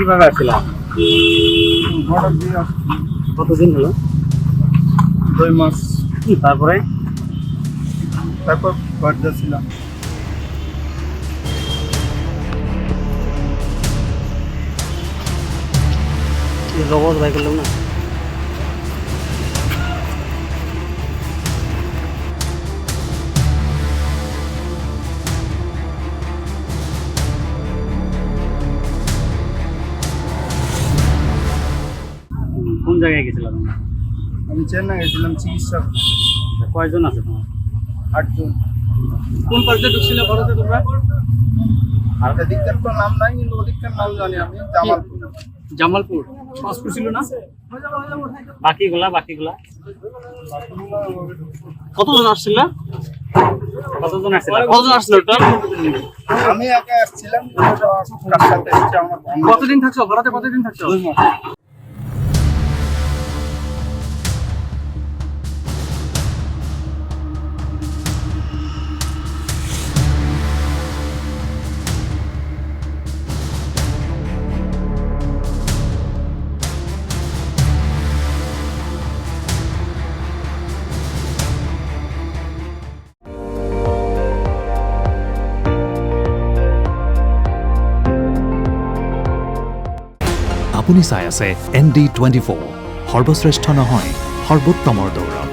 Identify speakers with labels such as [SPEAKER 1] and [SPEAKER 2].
[SPEAKER 1] কিভাবে আসছিলাম?
[SPEAKER 2] হঠাৎ দিয়ে আসছি।
[SPEAKER 1] কতদিন হলো?
[SPEAKER 2] 2 মাস।
[SPEAKER 1] তারপরে
[SPEAKER 2] তারপর বাড়ি যাচ্ছিলাম।
[SPEAKER 1] জবর বাই করলাম না। কোন জায়গায় গেছিলাম?
[SPEAKER 2] আমি চেন্নাই গেছিলাম চিকিৎসা।
[SPEAKER 1] কয়জন আছে তোমার?
[SPEAKER 2] 8 জন।
[SPEAKER 1] কোন পার্কে ঢুকছিলে ভারতে তোমরা?
[SPEAKER 2] আর এদিককার তো নাম নাই, কিন্তু ওদিককার নাম জানি আমি। জামালপুর।
[SPEAKER 1] জামালপুর পাসপোর্ট ছিল না? বাকিগুলা কতজন আসছিল? কতজন আসছিল ওটা?
[SPEAKER 2] আমি একা আসছিলাম, কার সাথে এসেছে আমার বন্ধু।
[SPEAKER 1] কতদিন থাকছো ভারতে? কতদিন থাকছো?
[SPEAKER 2] 2 মাস।
[SPEAKER 3] আপুনি চাই আছে ND24 সৰ্বশ্ৰেষ্ঠ নহয় সৰ্বোত্তমৰ দৌৰ।